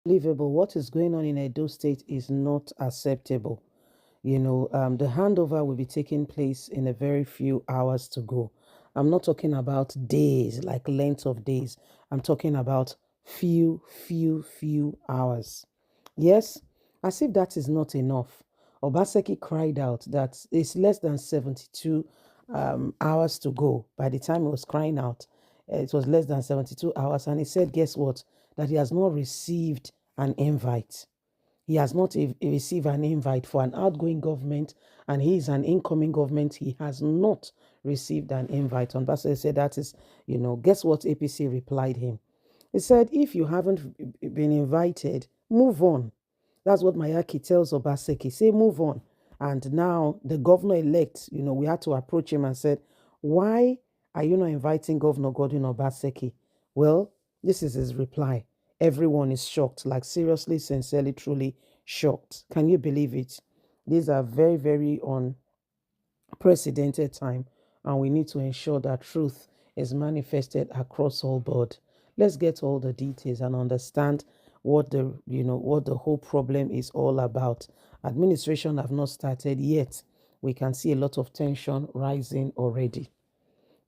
Unbelievable. What is going on in Edo State is not acceptable. The handover will be taking place in a very few hours to go. I'm not talking about days, like length of days. I'm talking about few hours. Yes, as if that is not enough. Obaseki cried out that it's less than 72 hours to go. By the time he was crying out, it was less than 72 hours. And he said, guess what? That he has not received an invite. He has not received an invite for an outgoing government, and he is an incoming government. He has not received an invite. Ambassador said that is, guess what APC replied him? He said, if you haven't been invited, move on. That's what Mayaki tells Obaseki. Say, move on. And now the governor-elect, we had to approach him and said, why are you not inviting Governor Godwin Obaseki? Well, this is his reply. Everyone is shocked, like seriously, sincerely, truly shocked. Can you believe it? These are very, very unprecedented time, and we need to ensure that truth is manifested across all board. Let's get all the details and understand what the whole problem is all about. Administration have not started yet. We can see a lot of tension rising already.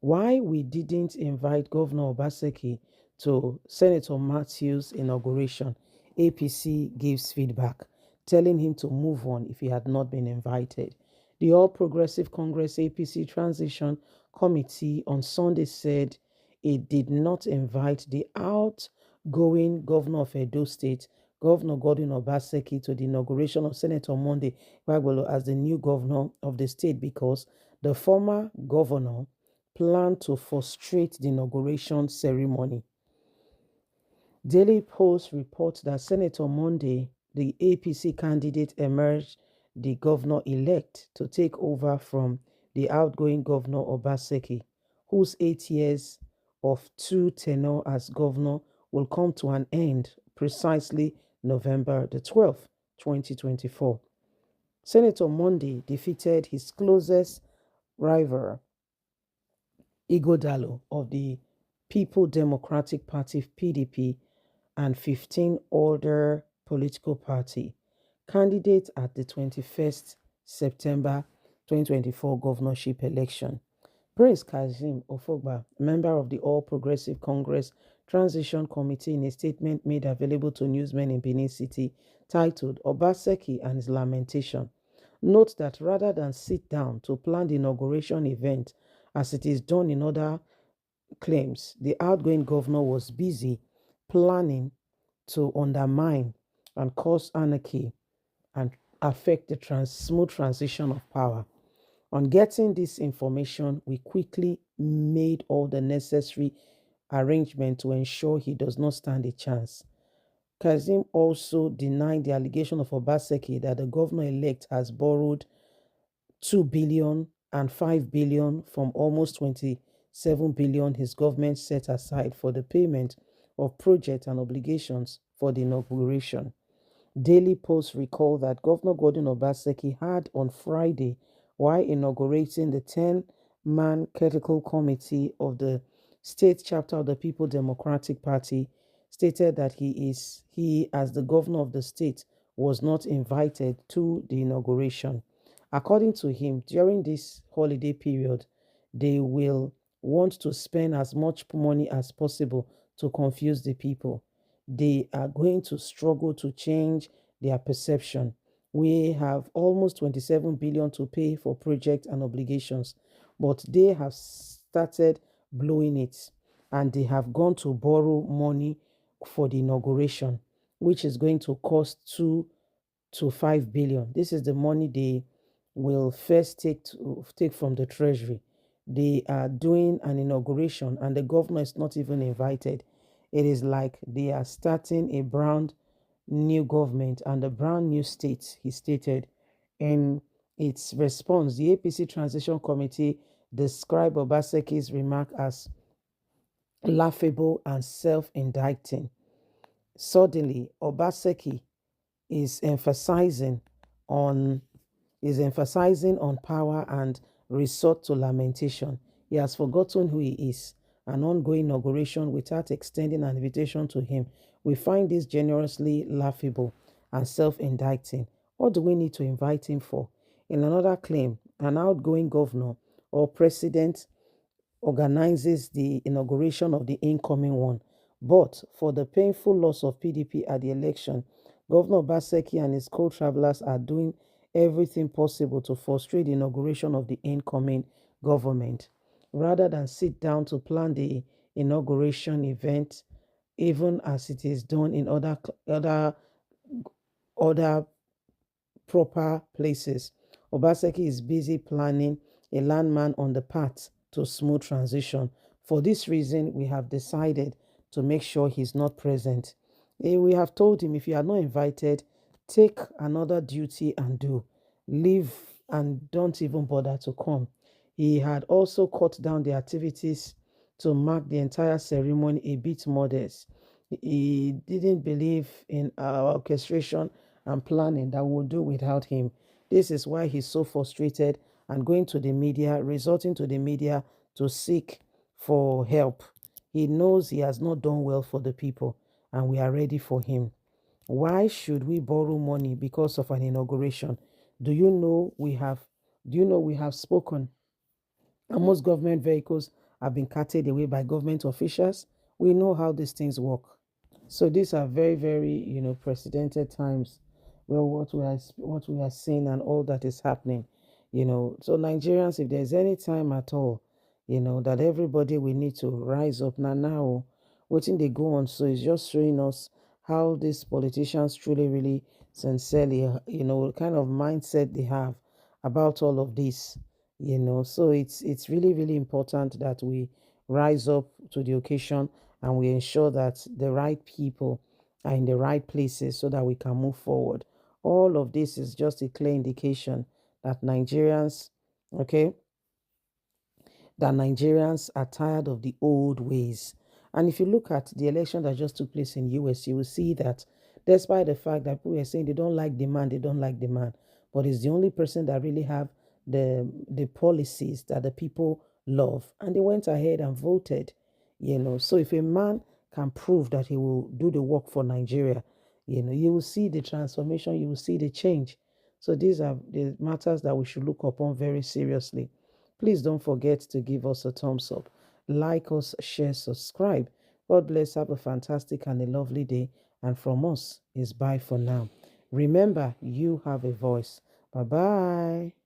Why we didn't invite Governor Obaseki to Senator Matthew's inauguration, APC gives feedback, telling him to move on if he had not been invited. The All Progressive Congress APC Transition Committee on Sunday said it did not invite the outgoing governor of Edo State, Governor Godwin Obaseki, to the inauguration of Senator Monday Okpebholo as the new governor of the state because the former governor planned to frustrate the inauguration ceremony. Daily Post reports that Senator Monday, the APC candidate, emerged the governor-elect to take over from the outgoing governor Obaseki, whose 8 years of two tenure as governor will come to an end precisely November the 12th, 2024. Senator Monday defeated his closest rival, Igodalo of the People Democratic Party (PDP) and 15 other political party candidates at the 21st September 2024 governorship election. Prince Kazim Ofogba, member of the All Progressive Congress Transition Committee, in a statement made available to newsmen in Benin City titled Obaseki and His Lamentation, note that rather than sit down to plan the inauguration event as it is done in other claims, the outgoing governor was busy planning to undermine and cause anarchy and affect the smooth transition of power. On getting this information, we quickly made all the necessary arrangements to ensure he does not stand a chance. Kazim also denied the allegation of Obaseki that the governor-elect has borrowed 2 billion and 5 billion from almost 27 billion his government set aside for the payment of projects and obligations for the inauguration. Daily Post recalled that Governor Gordon Obaseki had on Friday, while inaugurating the 10-man critical committee of the state chapter of the People Democratic Party, stated that he as the governor of the state was not invited to the inauguration. According to him, during this holiday period, they will want to spend as much money as possible to confuse the people. They are going to struggle to change their perception. We have almost 27 billion to pay for projects and obligations, but they have started blowing it and they have gone to borrow money for the inauguration, which is going to cost 2 to 5 billion. This is the money they will first take from the treasury. They are doing an inauguration and the governor is not even invited. It is like they are starting a brand new government and a brand new state, he stated. In its response, the APC Transition Committee described Obaseki's remark as laughable and self-indicting. Suddenly, Obaseki is emphasizing on power and resort to lamentation. He has forgotten who he is. An ongoing inauguration without extending an invitation to him We find this generously laughable and self-indicting. What do we need to invite him for? In another claim, an outgoing governor or president organizes the inauguration of the incoming one. But for the painful loss of PDP at the election, Governor Obaseki and his co-travelers are doing everything possible to frustrate the inauguration of the incoming government. Rather than sit down to plan the inauguration event, even as it is done in other proper places. Obaseki is busy planning a landman on the path to smooth transition. For this reason, we have decided to make sure he's not present. We have told him if you are not invited, take another duty and do. Leave and don't even bother to come. He had also cut down the activities to mark the entire ceremony a bit modest. He didn't believe in our orchestration and planning that we'll do without him. This is why he's so frustrated and going to the media, resorting to the media to seek for help. He knows he has not done well for the people, and we are ready for him. Why should we borrow money because of an inauguration? Do you know we have spoken, and most government vehicles have been carted away by government officials? We know how these things work. So these are very, very, precedented times where what we are seeing and all that is happening. So Nigerians, if there's any time at all, that everybody we need to rise up now. What thing they go on, so it's just showing us how these politicians truly, really, sincerely, kind of mindset they have about all of this. So it's really, really important that we rise up to the occasion and we ensure that the right people are in the right places so that we can move forward. All of this is just a clear indication that okay, Nigerians are tired of the old ways. And if you look at the election that just took place in US, you will see that despite the fact that people are saying they don't like the man, they don't like the man, but it's the only person that really have the policies that the people love. And they went ahead and voted. So if a man can prove that he will do the work for Nigeria, you will see the transformation, you will see the change. So these are the matters that we should look upon very seriously. Please don't forget to give us a thumbs up, like us, share, subscribe. God bless. Have a fantastic and a lovely day. And from us is bye for now. Remember, you have a voice. Bye bye.